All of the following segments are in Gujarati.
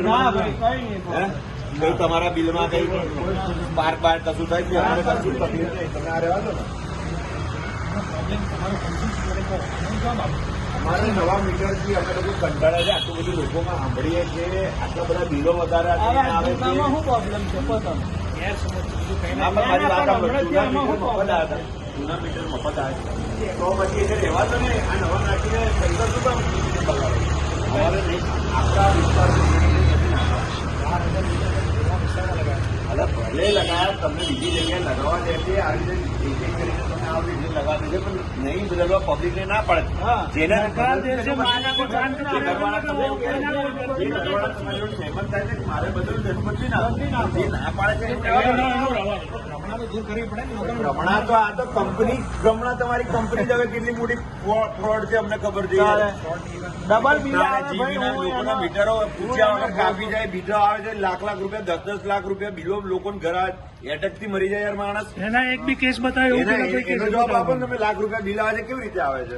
મીટર કઈ તમારા બિલમાં કઈ બાર કશું થાય છે અમારે કશું તકલીફ નહીં, તમે આ રહેવા દો ને. અમારે નવા મીટર થી અમે લોકો કંટાળ્યા છે, આટલું બધું લોકોમાં સાંભળીએ છીએ, આટલા બધા બિલો વધારે આવે છે. મારી વાત સાંભળો, જૂના મીટર મફત આવે છે તો પછી એને રહેવા દો ને. આ નવા નાખીને પૈસા શું કામ બગાડો? અમારે નહીં, આપણા વિસ્તાર ભલે લગાયા, તમને બીજી જગ્યાએ લગાવવા દે છે, આવી રીતે એક કરીને તમે આ રીતે લગાવી દેજો, પણ નહીં બદલવા પબ્લિકને ના પડે. જેને સહેમત થાય છે કે મારે બદલવું તેનું બદલી ના પાડે છે. હમણાં તો આ તો કંપની હમણાં તમારી કંપની હવે કેટલી મોટી ફ્રોડ છે અમને ખબર છે. ડબલ લોકોના મીટરો પૂછ્યા વગર કાપી જાય, બીજો આવે છે લાખ રૂપિયા, 10 લાખ રૂપિયા બિલો લોકોને ઘર એટક થી મરી જાય યાર માણસ. એના એક બી કેસ બતાવ્યો, એનો જવાબ આપો ને તમે. લાખ રૂપિયા બિલ આવે છે, કેવી રીતે આવે છે?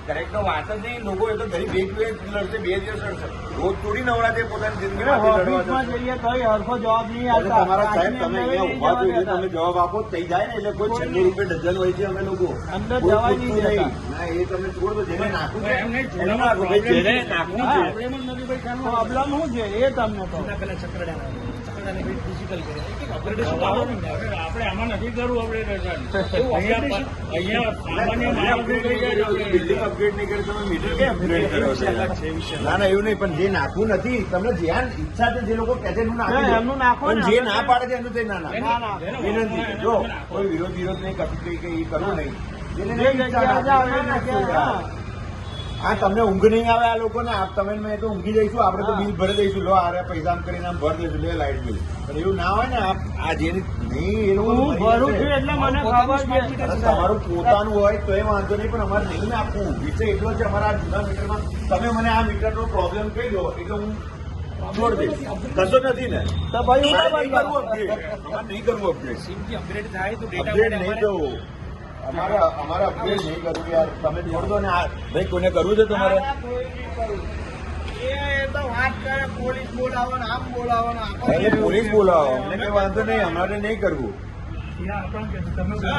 કરેક્ટ તો વાત જ નહીં. લોકો એ તો ગરીબ એક દિવસ લડશે, 2 દિવસ લડશે, રોજ થોડી નવરા છે પોતાની જિંદગી તમારા સાહેબ. તમે અહીંયા ઉભા છો એટલે તમે જવાબ આપો થઈ જાય ને, એટલે કોઈ 96 રૂપિયા ડઝન હોય છે. અમે લોકો અંદર જવાય નહીં ના, એ તમે છોડ દો. જેને નાખવું છે જેને નાખવું છે પ્રોબ્લેમ શું છે એ તમને તો આપણે આમાં નથી કરવું. બિલ્ડિંગ અપગ્રેડ નહીં કરી, તમે મીટર કે અપગ્રેડ કરો છો? ના ના, એવું નહીં. પણ જે નાખવું નથી, તમને જ્યાં ઈચ્છા છે, જે લોકો કહે છે એનું નાખો, પણ જે ના પાડે છે એનું તે ના નાખો. વિનંતી જો કોઈ વિરોધ નહીં, કશું કઈ એ કરવું નહીં. હા, તમને ઊંઘ નહીં આવે આ લોકોને. તમે મેં તો ઊંઘી જઈશું, આપણે તો બિલ ભરી દઈશું. લો આ પૈસા આમ કરીને આમ ભરી દઈશું, લે લાઇટ બિલ. પણ એવું ના હોય ને. આ જે નહીં એ લોકો તમારું પોતાનું હોય તો એ વાંધો નહીં, પણ અમારે નહીં આપવું. વિષય એટલો છે અમારા જૂના મીટરમાં. તમે મને આ મીટરનો પ્રોબ્લેમ કહી દો એટલે હું છોડ દઈશ. કશો નથી ને તો ભાઈ નહીં કરવું અપગ્રેડ થાય તો અપગ્રેડ નહીં થવું. અમારે અપગ્રેડ નહીં કરવું યાર. તમે છોડ દો ને. ભાઈ કોને કરવું છે તમારે? પોલીસ બોલાવો, અમને કઈ વાંધો નહીં. અમારે નહીં કરવું.